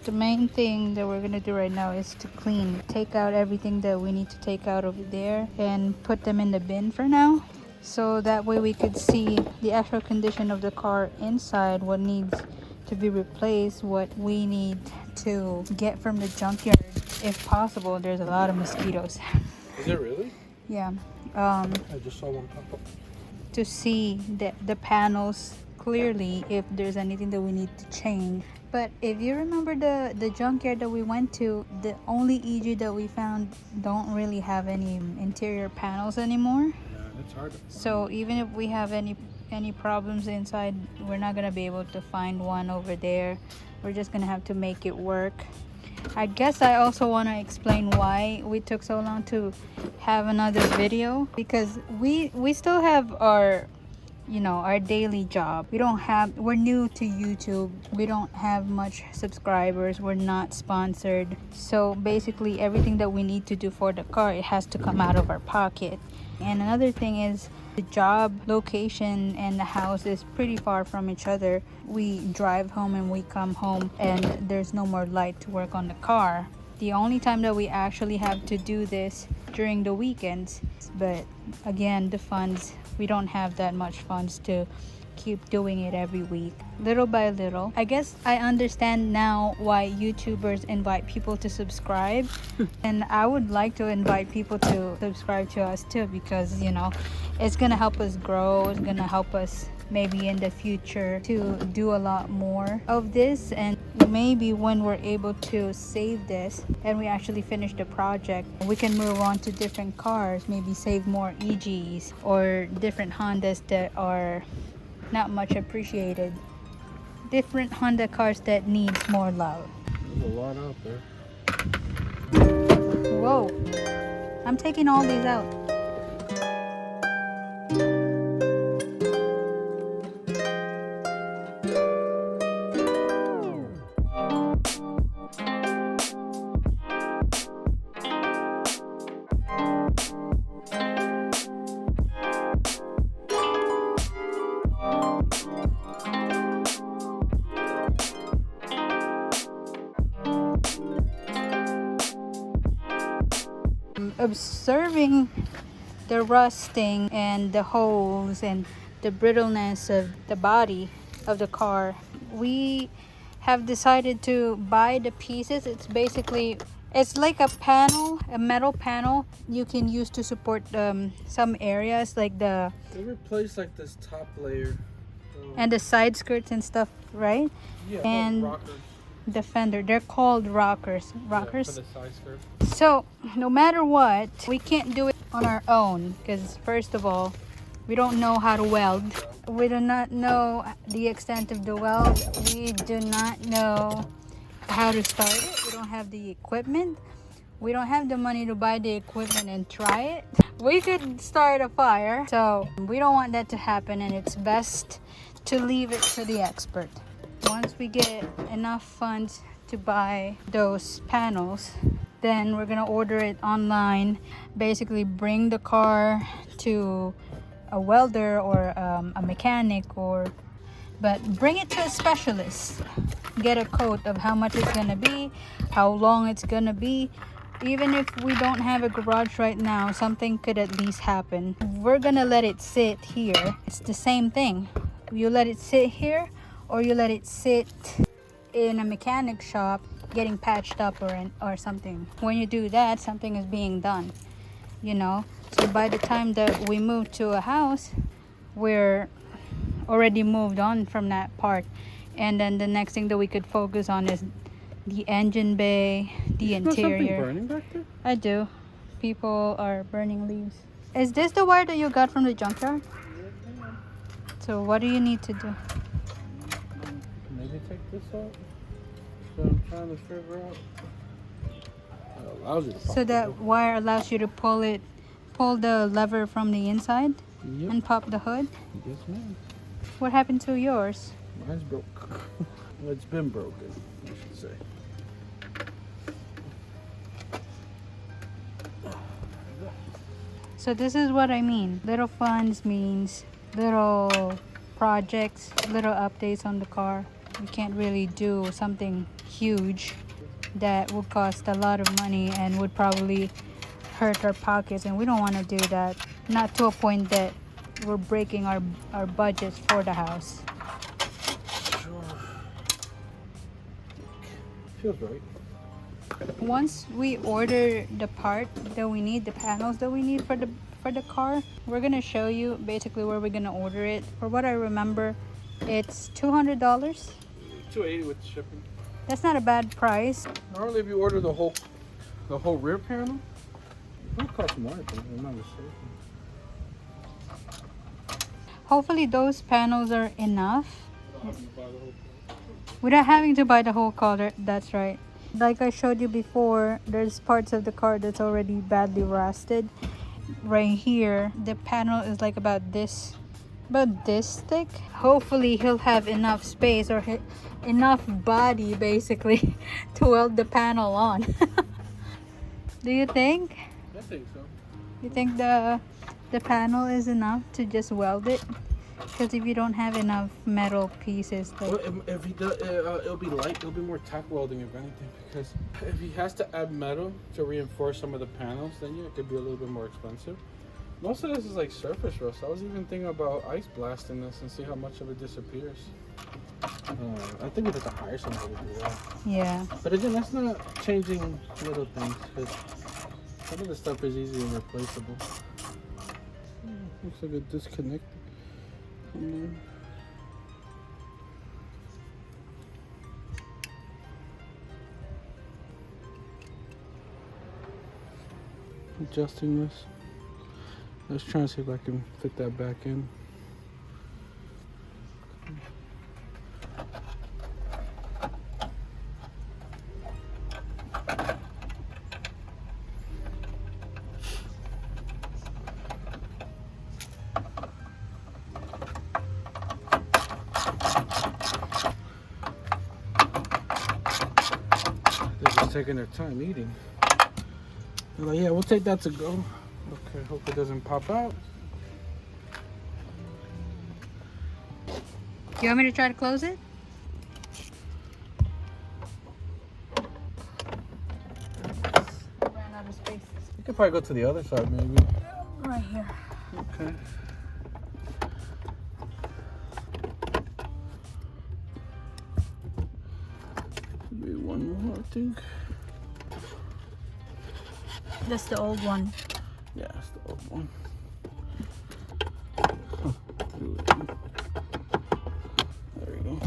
The main thing that we're gonna do right now is to clean, take out everything that we need to take out over there and put them in the bin for now, so that way we could see the actual condition of the car inside, what needs to be replaced, what we need to get from the junkyard if possible. There's a lot of mosquitoes. Is it really? Yeah. I just saw one pop up. To see the panels clearly, if there's anything that we need to change. But if you remember the junkyard that we went to, the only EG that we found don't really have any interior panels anymore. Yeah, it's hard to find. So even if we have any problems inside, we're not gonna be able to find one over there. We're just gonna have to make it work. I guess I also want to explain why we took so long to have another video, because we still have our, you know, our daily job. We're new to YouTube. We don't have much subscribers. We're not sponsored. So basically everything that we need to do for the car, it has to come out of our pocket. And another thing is, the job location and the house is pretty far from each other. We drive home and we come home and there's no more light to work on the car. The only time that we actually have to do this during the weekends. But again, the funds, we don't have that much funds to keep doing it every week. Little by little, I guess I understand now why YouTubers invite people to subscribe. And I would like to invite people to subscribe to us too, because, you know, it's gonna help us grow. It's gonna help us maybe in the future to do a lot more of this. And maybe when we're able to save this and we actually finish the project, we can move on to different cars, maybe save more EGs or different Hondas that are not much appreciated. Different Honda cars that needs more love. There's a lot out there. Whoa, I'm taking all these out. Observing the rusting and the holes and the brittleness of the body of the car, we have decided to buy the pieces. It's like a panel, a metal panel you can use to support some areas, like They replaced like this top layer. And the side skirts and stuff, right? Yeah, and rockers. The fender, they're called rockers. Yeah, for the side skirt. So no matter what, we can't do it on our own, because first of all, we don't know how to weld. We do not know the extent of the weld. We do not know how to start it. We don't have the equipment. We don't have the money to buy the equipment and try it. We could start a fire, so we don't want that to happen, and it's best to leave it to the expert. Once we get enough funds to buy those panels, then we're gonna order it online. Basically bring the car to a welder or a mechanic, but bring it to a specialist. Get a quote of how much it's gonna be, how long it's gonna be. Even if we don't have a garage right now, something could at least happen. We're gonna let it sit here. It's the same thing. You let it sit here, or you let it sit in a mechanic shop getting patched up or something. When you do that, something is being done, you know. So by the time that we move to a house, we're already moved on from that part. And then the next thing that we could focus on is the engine bay, the interior. Something burning back there? I do. People are burning leaves. Is this the wire that you got from the junkyard? So what do you need to do? Maybe take this out. So I'm trying to figure out. It allows you to pop So it that open. wire allows you to pull the lever from the inside Yep. and pop the hood. Yes, ma'am. What happened to yours? Mine's broke. Well, it's been broken, I should say. So this is what I mean. Little funds means little projects, little updates on the car. We can't really do something huge that would cost a lot of money and would probably hurt our pockets, and we don't want to do that. Not to a point that we're breaking our budgets for the house. Sure. Feels right. Once we order the part that we need, the panels that we need for the car, we're gonna show you basically where we're gonna order it. For what I remember, it's $200. $280 with shipping. That's not a bad price. Normally, if you order the whole rear panel, it costs more. If I'm not mistaken. Hopefully those panels are enough without having to buy the whole car. That's right. Like I showed you before, there's parts of the car that's already badly rusted. Right here, the panel is like about this thick. Hopefully he'll have enough space or enough body basically to weld the panel on. Do you think? I think so. You think the panel is enough to just weld it? Because if you don't have enough metal pieces, like... Well, if he does, it'll be light. It'll be more tack welding, if anything. Because if he has to add metal to reinforce some of the panels, then yeah, it could be a little bit more expensive. Most of this is like surface rust. I was even thinking about ice blasting this and see how much of it disappears. I think we have to hire somebody to do that. Yeah. But again, that's not changing little things, because some of the stuff is easy and replaceable. Looks like a disconnect. Adjusting this. I was trying to see if I can fit that back in. They're just taking their time eating. They're like, yeah, we'll take that to go. Okay, hope it doesn't pop out. You want me to try to close it? Ran out of space. You could probably go to the other side, maybe. Right here. Okay. Maybe one more, I think. That's the old one. Yeah, that's the old one. There we go. There we go.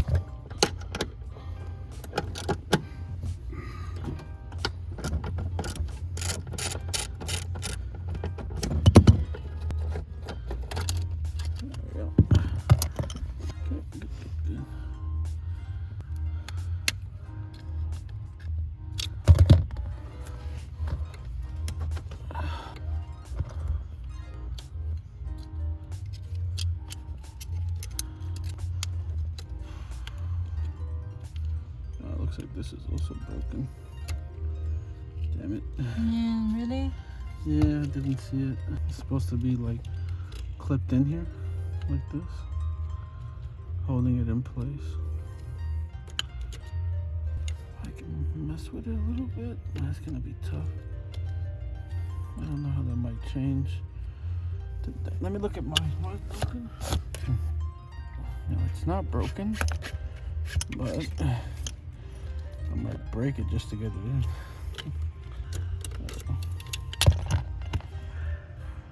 Looks like this is also broken. Damn it. Yeah, really? Yeah, I didn't see it. It's supposed to be like clipped in here, like this. Holding it in place. I can mess with it a little bit. That's gonna be tough. I don't know how that might change. Let me look at mine. Mine's broken? No, it's not broken, but I might break it just to get it in.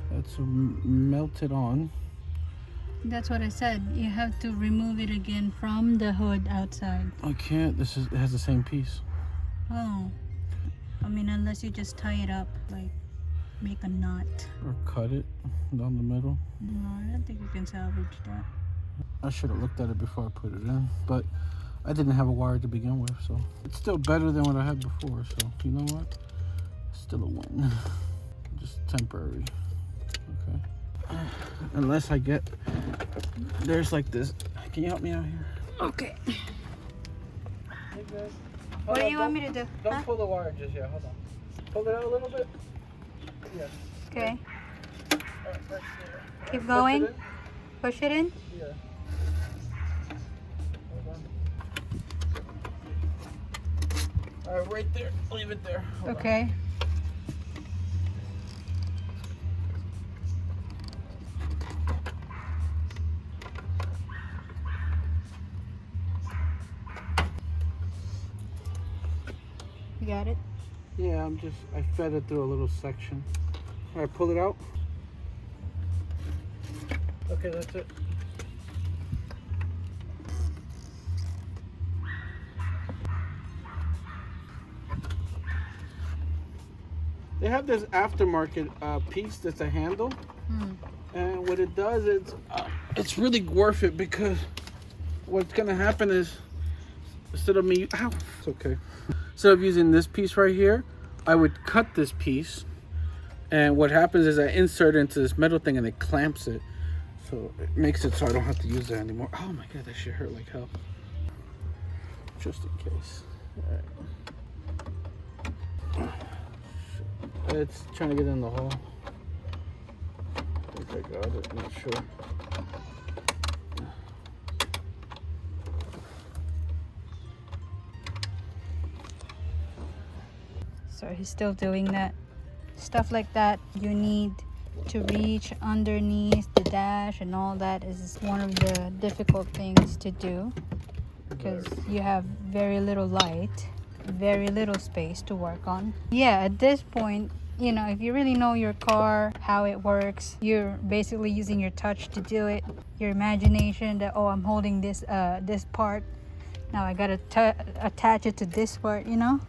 That's melted on. That's what I said. You have to remove it again from the hood outside. I can't. It has the same piece. Oh. I mean, unless you just tie it up, like make a knot. Or cut it down the middle. No, I don't think you can salvage that. I should have looked at it before I put it in, but I didn't have a wire to begin with, so it's still better than what I had before. So you know what? Still a win. Just temporary. Okay. Unless I get, there's like this. Can you help me out here? Okay. Hey guys. What do you want me to do? Don't pull the wire just yet. Hold on. Pull it out a little bit. Yeah. Okay. Right there. Keep going. Push it in. Yeah. Hold on. Right there. Leave it there. Hold Okay. You got it? Yeah, I fed it through a little section. All right, pull it out. Okay, that's it. They have this aftermarket piece that's a handle, and what it does is it's really worth it, because what's gonna happen is instead of me, it's okay. Instead of using this piece right here, I would cut this piece, and what happens is I insert it into this metal thing and it clamps it, so it makes it so I don't have to use that anymore. Oh my god, that shit hurt like hell. Just in case. All right. It's trying to get in the hole. I think I got it, I'm not sure. So he's still doing that. Stuff like that you need to reach underneath the dash and all that is one of the difficult things to do, because you have very little light, very little space to work on. Yeah, at this point, you know, if you really know your car, how it works, you're basically using your touch to do it. Your imagination that, oh, I'm holding this this part, now I gotta attach it to this part, you know.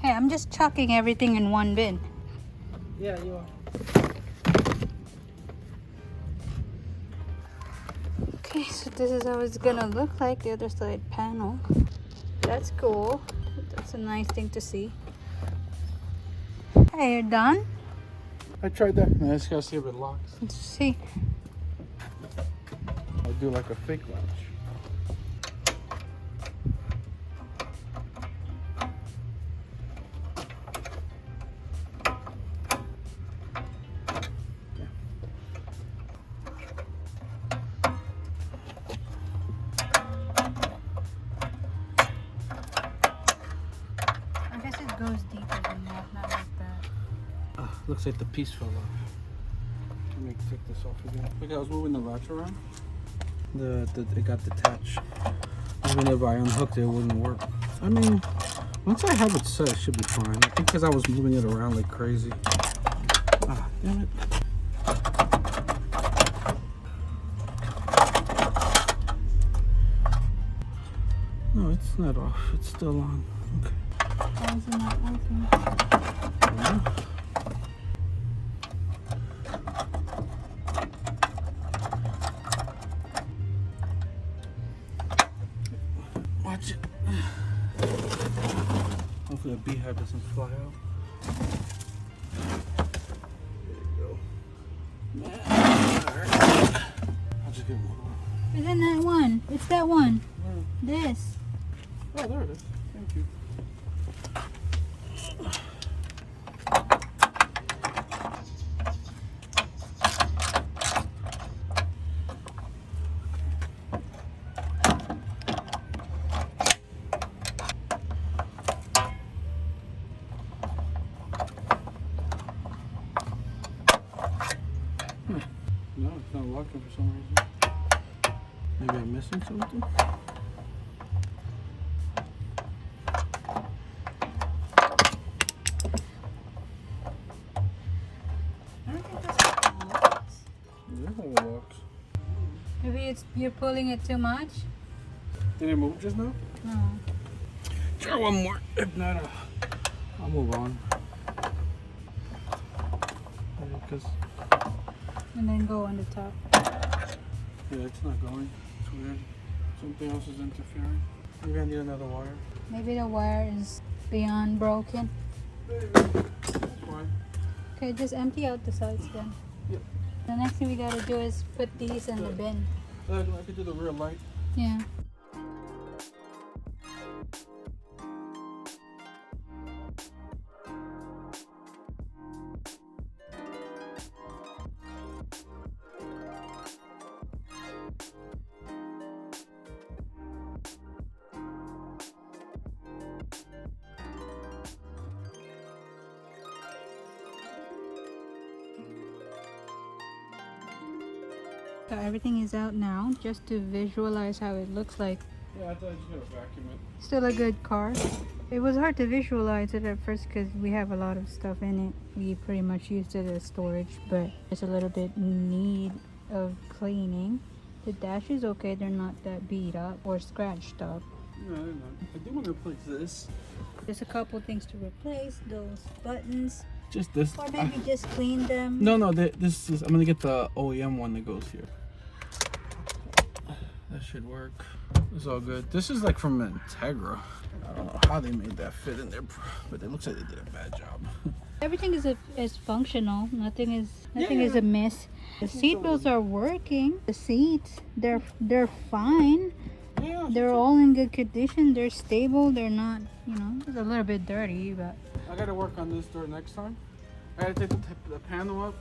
Hey, I'm just chucking everything in one bin. Yeah, you are. Okay, so this is how it's gonna look like, the other side panel. That's cool. That's a nice thing to see. Hey, you're done? I tried that. I just gotta see if it locks. Let's see. I'll do like a fake latch. I guess it goes deeper than that, not like that. Looks like the piece fell off. Let me take this off again. Look, I was moving the latch around. It got detached. Even if I unhooked it, it wouldn't work. I mean, once I have it set, it should be fine. I think because I was moving it around like crazy. Ah, damn it. No, it's not off. It's still on. Okay. Why is it not working? Watch it. Hopefully the beehive doesn't fly out. There you go. Alright. I'll just get one more. Isn't that one? It's that one. Where? This. Oh, there it is. Thank you. No, it's not locking for some reason. Maybe I'm missing something? I don't think this locks. Yeah, it locks. Maybe you're pulling it too much? Did it move just now? No. Try one more. If not, I'll move on. Because And then go on the top. yeah, it's not going. It's weird. Something else is interfering. Maybe I need another wire. Maybe the wire is beyond broken. Maybe. That's fine. Okay, just empty out the sides then. Yep. The next thing we gotta do is put these in the bin. I could do the rear light. Yeah. So everything is out now, just to visualize how it looks like. Yeah, I thought you could vacuum it. Still a good car. It was hard to visualize it at first because we have a lot of stuff in it. We pretty much used it as storage, but it's a little bit in need of cleaning. The dash is okay, they're not that beat up or scratched up. No, they're not. I do want to replace this. There's a couple things to replace, those buttons. Just this. Or maybe just clean them. No, this is. I'm gonna get the OEM one that goes here. That should work. It's all good. This is like from Integra. I don't know how they made that fit in there, but it looks like they did a bad job. Everything is functional. Nothing is amiss. The seat belts are working. The seats, they're fine. Yeah. They're all in good condition. They're stable. They're not, it's a little bit dirty, but. I gotta work on this door next time. I gotta take the panel up.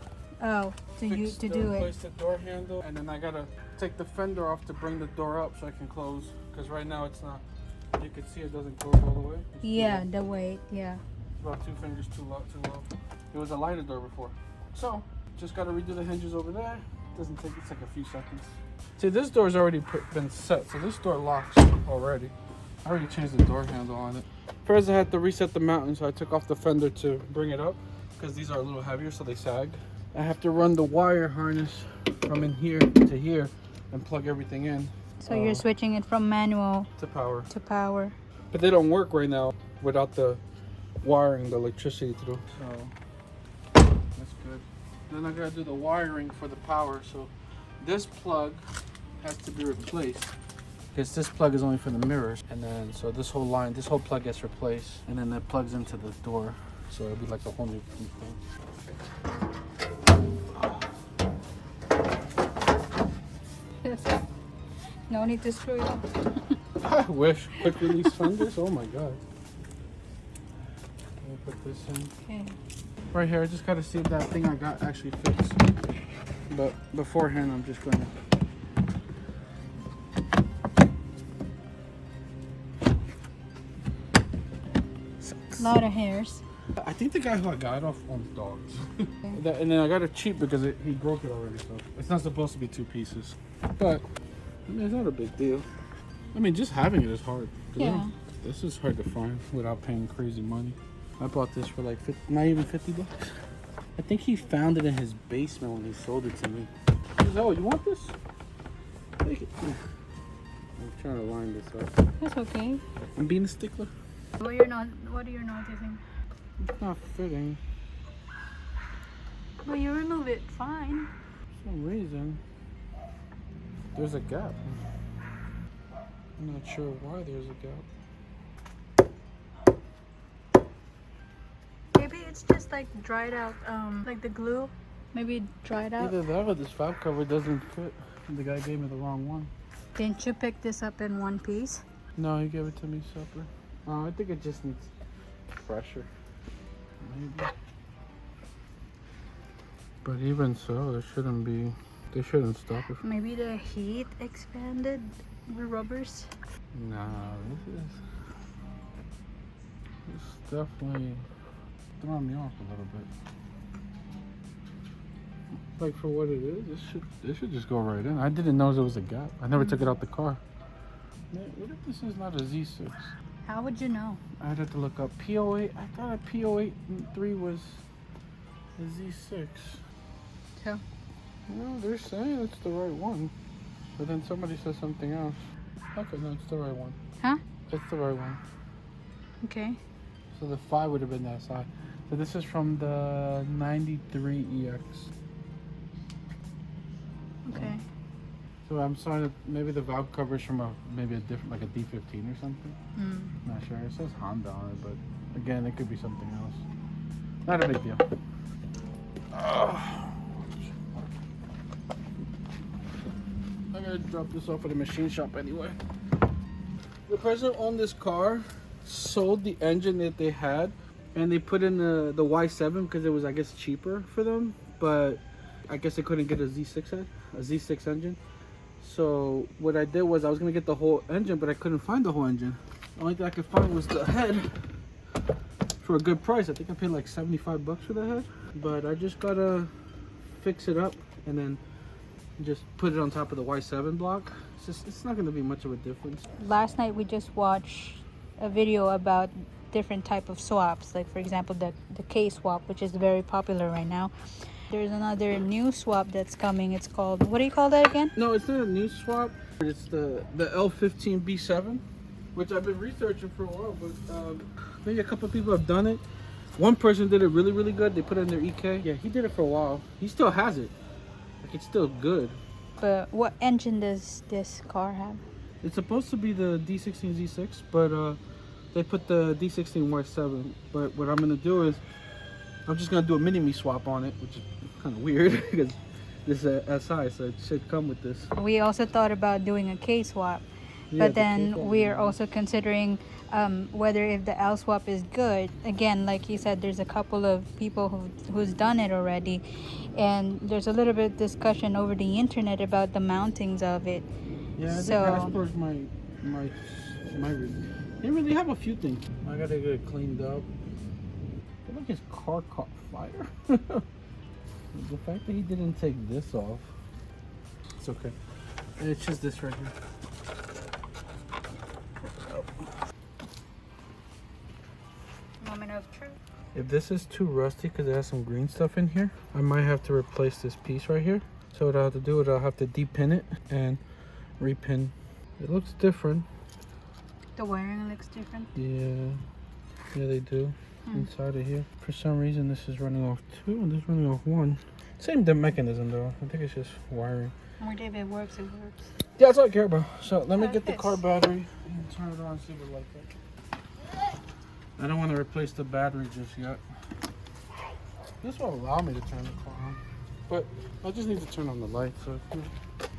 Oh, to do it. Place the door handle, and then I gotta take the fender off to bring the door up so I can close. Because right now it's not. You can see it doesn't close all the way. Yeah, the weight. Yeah. It's about 2 fingers too low. It was a lighter door before. So just gotta redo the hinges over there. Doesn't take. It's like a few seconds. See, this door's already been set, so this door locks already. I already changed the door handle on it. First I had to reset the mounting, so I took off the fender to bring it up because these are a little heavier, so they sag. I have to run the wire harness from in here to here and plug everything in. So you're switching it from manual to power. But they don't work right now without the wiring, the electricity through. So that's good. Then I gotta do the wiring for the power. So this plug has to be replaced. Because this plug is only for the mirrors, and then so this whole plug gets replaced, and then that plugs into the door, so it'll be like a whole new thing. No need to screw it up. I wish. Quick release fenders. Oh my god. Let me put this in. Okay. Right here, I just gotta see if that thing I got actually fits. But beforehand, I'm just gonna. A lot of hairs. I think the guy who I got it off owns dogs. And then I got it cheap because he broke it already, so it's not supposed to be 2 pieces. But I mean, it's not a big deal. I mean, just having it is hard. Yeah. This is hard to find without paying crazy money. I bought this for like not even $50. I think he found it in his basement when he sold it to me. He said, "Oh, you want this? Take it." I'm trying to line this up. That's okay. I'm being a stickler. What are you noticing? It's not fitting. Well, you remove it fine. For some reason, there's a gap. I'm not sure why there's a gap. Maybe it's just like dried out, like the glue. Maybe it dried out. Either that or this valve cover doesn't fit. The guy gave me the wrong one. Didn't you pick this up in one piece? No, he gave it to me separate. I think it just needs pressure. Maybe. But even so, they shouldn't stop it. Maybe the heat expanded the rubbers. No, this definitely throwing me off a little bit. Like for what it is, this should just go right in. I didn't know there was a gap. I never took it out the car. Man, what if this is not a Z6? How would you know? I'd have to look up P08. I thought a P08-3 was a Z6. So? No, they're saying it's the right one. But then somebody says something else. Okay, no, it's the right one. Huh? It's the right one. Okay. So the 5 would have been that side. So this is from the 93 EX. Okay. So I'm sorry that maybe the valve cover is from maybe a different, like a D15 or something. Not sure. It says Honda on it, but again, it could be something else. Not a big deal. gonna drop this off at a machine shop anyway. The person who owned this car sold the engine that they had, and they put in the Y7 because it was, I guess, cheaper for them. But I guess they couldn't get a Z6 engine. So what I did was I was gonna get the whole engine, but I couldn't find the whole engine. The only thing I could find was the head for a good price. I think I paid like 75 bucks for the head. But I just gotta fix it up and then just put it on top of the Y7 block. It's not gonna be much of a difference. Last night we just watched a video about different type of swaps, like for example the K swap, which is very popular right now. There's another new swap that's coming. It's called, what do you call that again? No, it's not a new swap. It's the L15B7, which I've been researching for a while, but maybe a couple of people have done it. One person did it really, really good. They put it in their EK. Yeah, he did it for a while. He still has it. Like, it's still good. But what engine does this car have? It's supposed to be the D16 Z6, but they put the D16 Y7. But what I'm gonna do is I'm just gonna do a mini-me swap on it, which is kind of weird because this is a SI, so it should come with this. We also thought about doing a K swap, Yeah, but then we're also considering whether if the L swap is good. Again, like you said, there's a couple of people who's done it already, and there's a little bit of discussion over the internet about the mountings of it. Yeah, I think So Casper's my they really have a few things. I gotta get it cleaned up. I feel like his car caught fire. The fact that he didn't take this off, it's okay. It's just this right here. moment of truth. If this is too rusty because it has some green stuff in here, I might have to replace this piece right here. So what I'll have to do is I'll have to depin it and repin. It looks different. The wiring looks different. Yeah, they do. Inside of here. For some reason this is running off 2 and this is running off 1. Same mechanism though. I think it's just wiring. If it works, it works. Yeah, that's all I care about. So let me get the car battery and turn it on and see if it like that. I don't want to replace the battery just yet. This will allow me to turn the car on. But I just need to turn on the light. So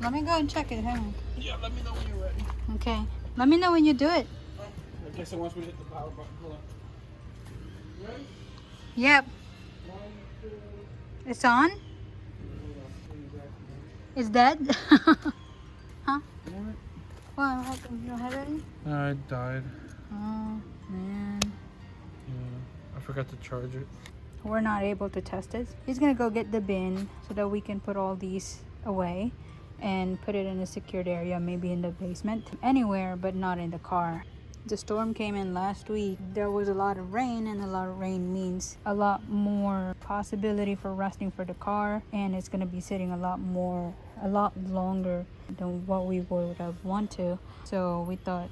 Let me go and check it. Hang on. yeah, let me know when you're ready. Okay. Let me know when you do it. I guess it wants me to hit the power button. Hold on. Ready? Yep. 1, 2. It's on? It's dead? Huh? What happened? You don't have any? It died. Oh, man. Yeah, I forgot to charge it. We're not able to test it. He's gonna go get the bin so that we can put all these away and put it in a secured area, maybe in the basement. Anywhere, but not in the car. The storm came in last week. There was a lot of rain, and a lot of rain means a lot more possibility for rusting for the car, and it's going to be sitting a lot longer than what we would have wanted to. So we thought,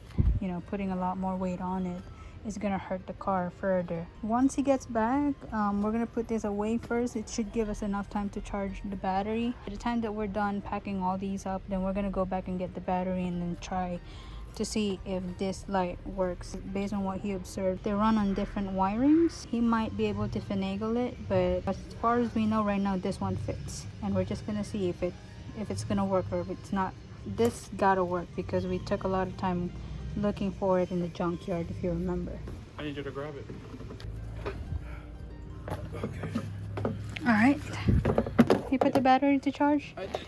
putting a lot more weight on it is going to hurt the car further. Once he gets back, we're going to put this away first. It should give us enough time to charge the battery. By the time that we're done packing all these up, then we're going to go back and get the battery and then try to see if this light works. Based on what he observed, they run on different wirings. He might be able to finagle it, but as far as we know right now, this one fits, and we're just gonna see if it's gonna work or if it's not. This gotta work because we took a lot of time looking for it in the junkyard, if you remember. I need you to grab it. Okay. All right. You put the battery to charge? I did.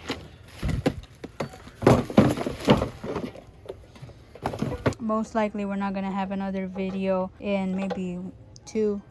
Most likely we're not gonna have another video in maybe 2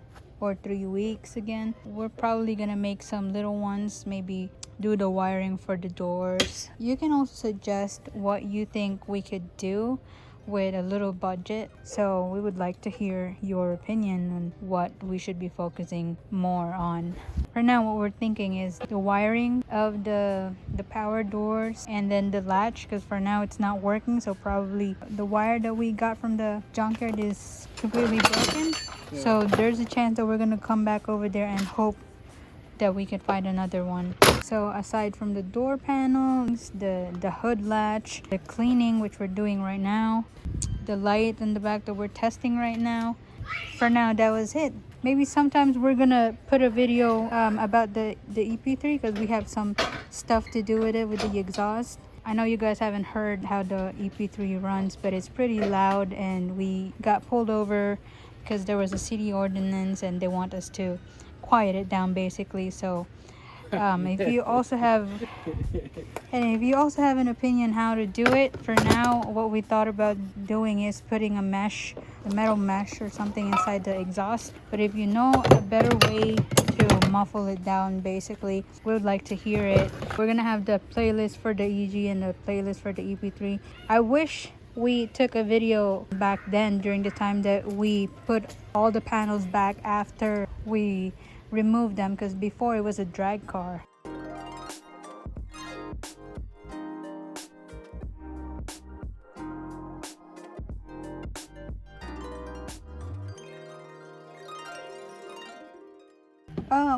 or 3 weeks again. We're probably gonna make some little ones, maybe do the wiring for the doors. You can also suggest what you think we could do with a little budget, so we would like to hear your opinion on what we should be focusing more on. For now, what we're thinking is the wiring of the power doors and then the latch, because for now it's not working, so probably the wire that we got from the junkyard is completely broken. Yeah. So there's a chance that we're gonna come back over there and hope that we can find another one. So aside from the door panels, the hood latch, the cleaning, which we're doing right now, the light in the back that we're testing right now, for now that was it. Maybe sometimes we're gonna put a video about the EP3 because we have some stuff to do with it, with the exhaust. I know you guys haven't heard how the EP3 runs, but it's pretty loud, and we got pulled over because there was a city ordinance and they want us to quiet it down basically. So if you also have an opinion how to do it, for now what we thought about doing is putting a metal mesh or something inside the exhaust. But if you know a better way to muffle it down, basically, we would like to hear it. We're gonna have the playlist for the EG and the playlist for the EP3. I wish we took a video back then during the time that we put all the panels back after we removed them, because before it was a drag car.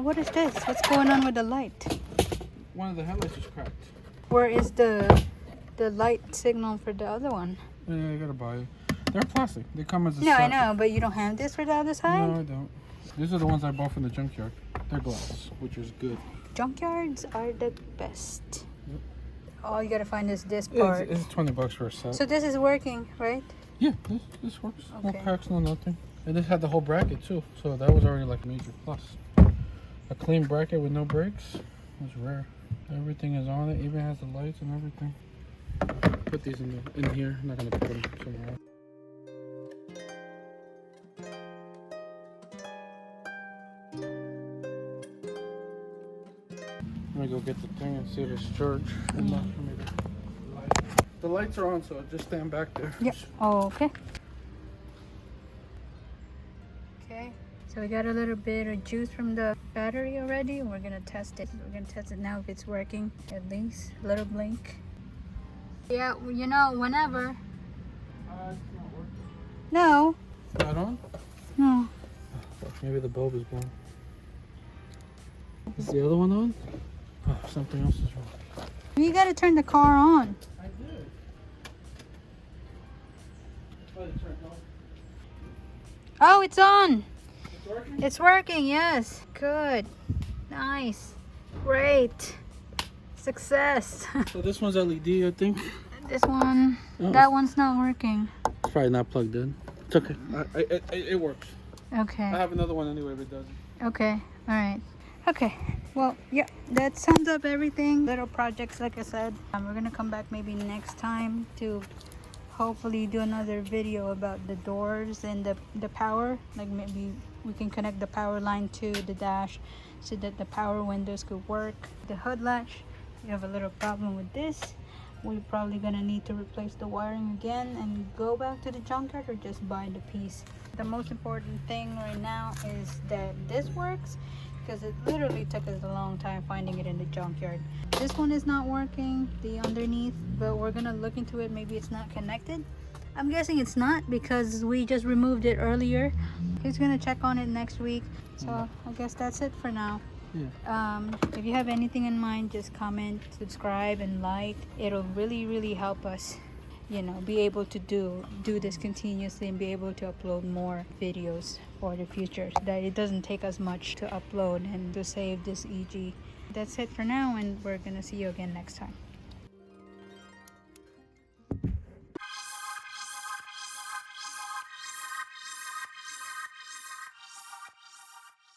What is this? What's going on with the light? One of the headlights is cracked. Where is the light signal for the other one? Yeah, you gotta buy it. They're plastic. They come as a No, set. I know, but you don't have this for the other side? No, I don't. These are the ones I bought from the junkyard. They're glass, which is good. Junkyards are the best. Yep. All you gotta find is this part. It's $20 for a set. So this is working, right? Yeah, this works. Okay. No cracks, no nothing. And this had the whole bracket too, so that was already like a major plus. A clean bracket with no brakes was rare. Everything is on it, even has the lights and everything. Put these in here. I'm not gonna put them somewhere else. Let me go get the thing and see if it's charged. The lights are on, so just stand back there. Yep. Oh, okay. Okay. So we got a little bit of juice from the battery already. We're gonna test it. We're gonna test it now if it's working. At least a little blink. Yeah, you know, whenever. It's not working. No. It's not on? No. Maybe the bulb is blown. Is the other one on? Oh, something else is wrong. You gotta turn the car on. I did. Oh, it turned on. Oh, it's on. It's working? It's working, yes. Good. Nice. Great. Success. So this one's LED, I think. This one, Oh. that one's not working. It's probably not plugged in. It's okay. It works. Okay. I have another one anyway if it doesn't. Okay. All right. Okay. Well, yeah, that sums up everything. Little projects, like I said. We're gonna come back maybe next time to hopefully do another video about the doors and the power. Like maybe we can connect the power line to the dash so that the power windows could work. The hood latch, we have a little problem with this. We're probably gonna need to replace the wiring again and go back to the junkyard or just buy the piece. The most important thing right now is that this works, because it literally took us a long time finding it in the junkyard. This one is not working, the underneath, but we're gonna look into it. Maybe it's not connected. I'm guessing it's not because we just removed it earlier. He's gonna check on it next week. So I guess that's it for now. Yeah. If you have anything in mind, just comment, subscribe, and like. It'll really help us, you know, be able to do this continuously and be able to upload more videos for the future, so that it doesn't take us much to upload and to save this EG. That's it for now, and we're gonna see you again next time.